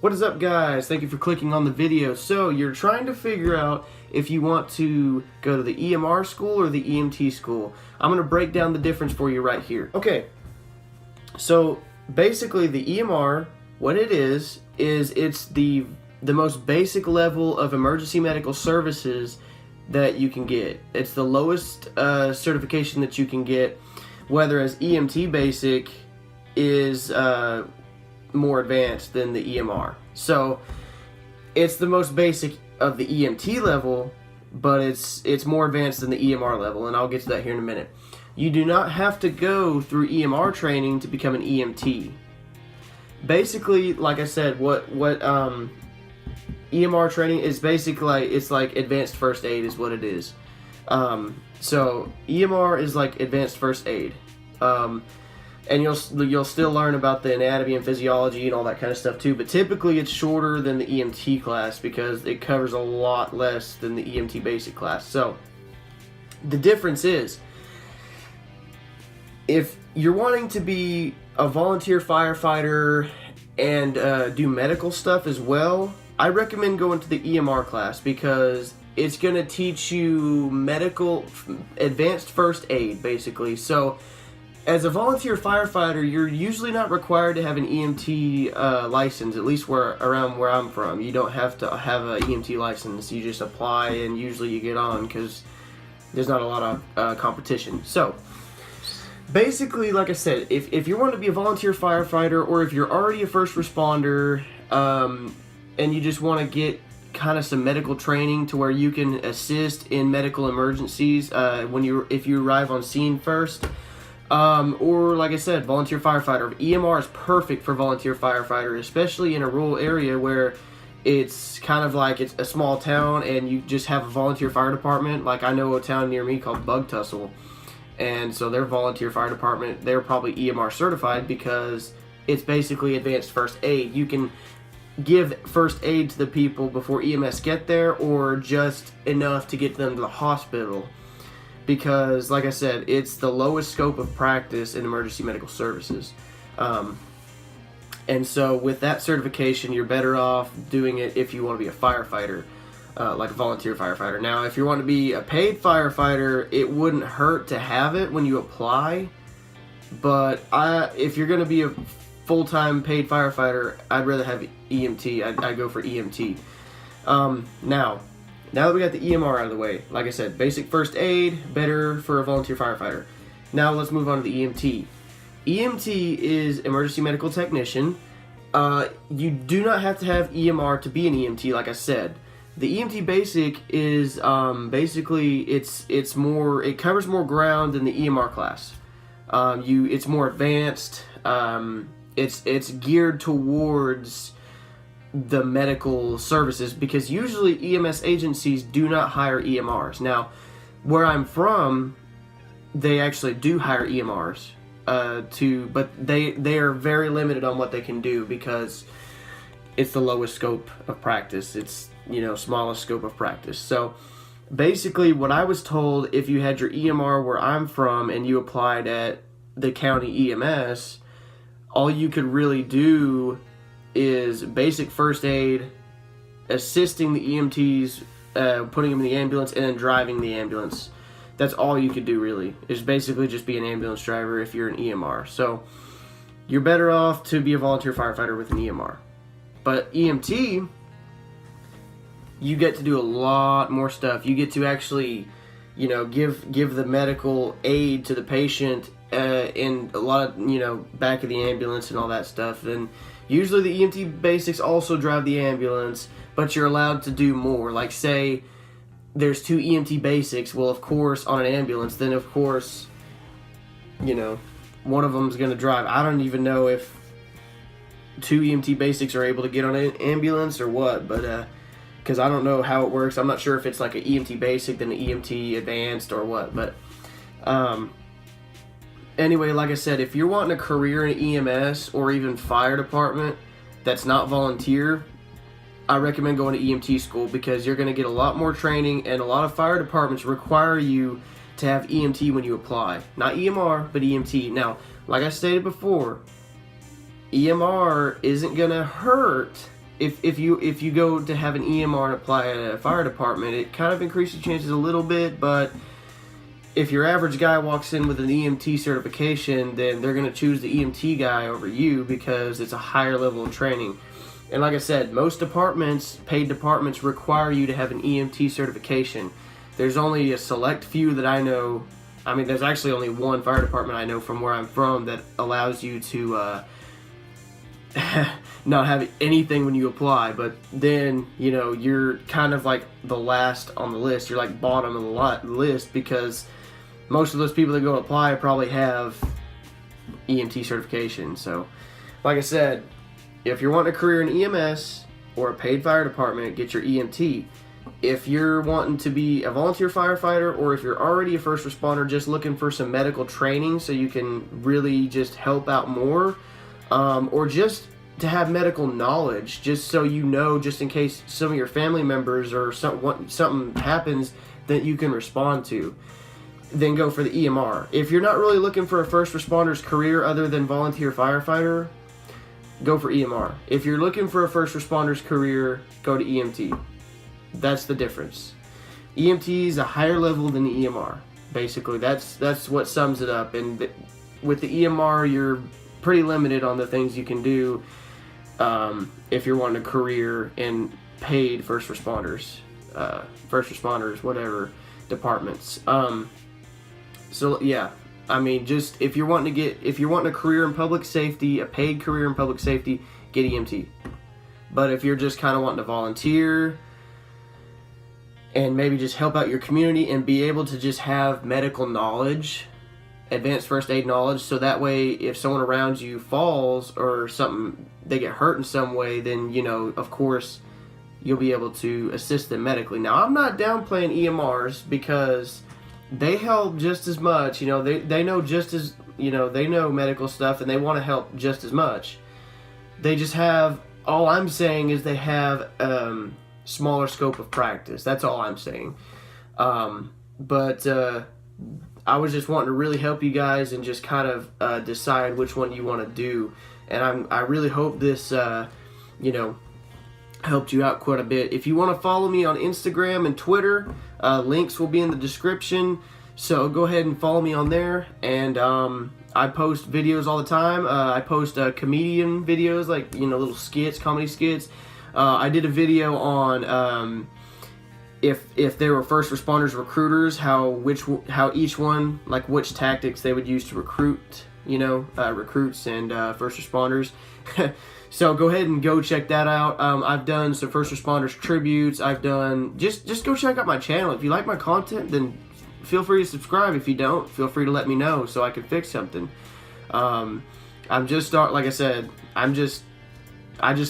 What is up, guys? Thank you for clicking on the video. So you're trying to figure out if you want to go to the EMR school or the EMT school. I'm going to break down the difference for you right here. Okay, so basically the EMR, what it is it's the most basic level of emergency medical services that you can get. It's the lowest certification that you can get, whereas EMT basic is more advanced than the EMR. So it's the most basic of the EMT level, but it's more advanced than the EMR level, and I'll get to that here in a minute. You do not have to go through EMR training to become an EMT. Basically, like I said, what EMR training is basically, it's like advanced first aid is what it is. So EMR is like advanced first aid. And you'll still learn about the anatomy and physiology and all that kind of stuff too, but typically it's shorter than the EMT class because it covers a lot less than the EMT basic class. So the difference is, if you're wanting to be a volunteer firefighter and do medical stuff as well, I recommend going to the EMR class because it's going to teach you medical advanced first aid basically. So as a volunteer firefighter, you're usually not required to have an EMT license, at least around where I'm from. You don't have to have an EMT license. You just apply and usually you get on because there's not a lot of competition. So basically, like I said, if you want to be a volunteer firefighter, or if you're already a first responder and you just want to get kind of some medical training to where you can assist in medical emergencies if you arrive on scene first, or like I said, volunteer firefighter. EMR is perfect for volunteer firefighter, especially in a rural area where it's kind of like it's a small town and you just have a volunteer fire department. Like I know a town near me called Bug Tussle, and so their volunteer fire department, they're probably EMR certified because it's basically advanced first aid. You can give first aid to the people before EMS get there, or just enough to get them to the hospital. Because, like I said, it's the lowest scope of practice in emergency medical services. And so with that certification, you're better off doing it if you want to be a firefighter, like a volunteer firefighter. Now, if you want to be a paid firefighter, it wouldn't hurt to have it when you apply. But if you're going to be a full-time paid firefighter, I'd rather have EMT. I'd go for EMT. Now that we got the EMR out of the way, like I said, basic first aid, better for a volunteer firefighter. Now let's move on to the EMT. EMT is emergency medical technician. You do not have to have EMR to be an EMT, like I said. The EMT basic is basically it covers more ground than the EMR class. It's more advanced. It's geared towards the medical services, because usually EMS agencies do not hire EMRs. Now, where I'm from, they actually do hire EMRs but they are very limited on what they can do because it's the lowest scope of practice. It's, smallest scope of practice. So basically what I was told, if you had your EMR where I'm from and you applied at the county EMS, all you could really do is basic first aid, assisting the EMTs, putting them in the ambulance, and then driving the ambulance. That's all you could do, really, is basically just be an ambulance driver if you're an EMR. So you're better off to be a volunteer firefighter with an EMR. But EMT, you get to do a lot more stuff. You get to actually, give the medical aid to the patient in a lot of, back of the ambulance and all that stuff. And usually the EMT basics also drive the ambulance, but you're allowed to do more. Like, say there's 2 EMT basics, well, of course, on an ambulance, then of course, one of them's going to drive. I don't even know if 2 EMT basics are able to get on an ambulance or what, but because I don't know how it works. I'm not sure if it's like an EMT basic, then an EMT advanced, or what, but anyway, like I said, if you're wanting a career in EMS or even fire department that's not volunteer, I recommend going to EMT school because you're going to get a lot more training, and a lot of fire departments require you to have EMT when you apply. Not EMR, but EMT. Now, like I stated before, EMR isn't going to hurt if you go to have an EMR and apply at a fire department, it kind of increases chances a little bit, but if your average guy walks in with an EMT certification, then they're going to choose the EMT guy over you because it's a higher level of training. And like I said, most departments, paid departments, require you to have an EMT certification. There's only a select few that I know. I mean, there's actually only one fire department I know from where I'm from that allows you to not have anything when you apply. But then, you know, you're kind of like the last on the list. You're like bottom of the list because most of those people that go apply probably have EMT certification. So, like I said, if you're wanting a career in EMS or a paid fire department, get your EMT. If you're wanting to be a volunteer firefighter, or if you're already a first responder just looking for some medical training so you can really just help out more, or just to have medical knowledge, just so you know, just in case some of your family members or something happens that you can respond to, then go for the EMR. If you're not really looking for a first responder's career other than volunteer firefighter, go for EMR. If you're looking for a first responder's career, go to EMT. That's the difference. EMT is a higher level than the EMR. Basically, that's what sums it up. And with the EMR, you're pretty limited on the things you can do if you're wanting a career in paid first responders, whatever departments. So yeah, I mean, just if you're wanting a career in public safety, a paid career in public safety, get EMT. But if you're just kind of wanting to volunteer and maybe just help out your community and be able to just have medical knowledge, advanced first aid knowledge, so that way if someone around you falls or something, they get hurt in some way, then, you know, of course, you'll be able to assist them medically. Now, I'm not downplaying EMRs because they help just as much. You know, they know just as, you know, they know medical stuff and they want to help just as much. They just have, all I'm saying is they have smaller scope of practice. That's all I'm saying. But I was just wanting to really help you guys and just kind of decide which one you want to do. And I really hope this, you know, helped you out quite a bit. If you want to follow me on Instagram and Twitter, links will be in the description. So go ahead and follow me on there. And I post videos all the time. I post comedian videos, like, you know, little skits, comedy skits. I did a video on if there were first responders recruiters, how each one, like which tactics they would use to recruit, you know, recruits and first responders. So go ahead and go check that out. I've done some first responders tributes. I've done, just go check out my channel. If you like my content, then feel free to subscribe. If you don't, feel free to let me know so I can fix something. I'm just like I said, I just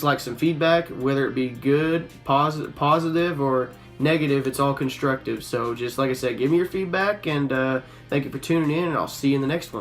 like some feedback, whether it be good, positive, or negative. It's all constructive. So just like I said, give me your feedback, and thank you for tuning in, and I'll see you in the next one.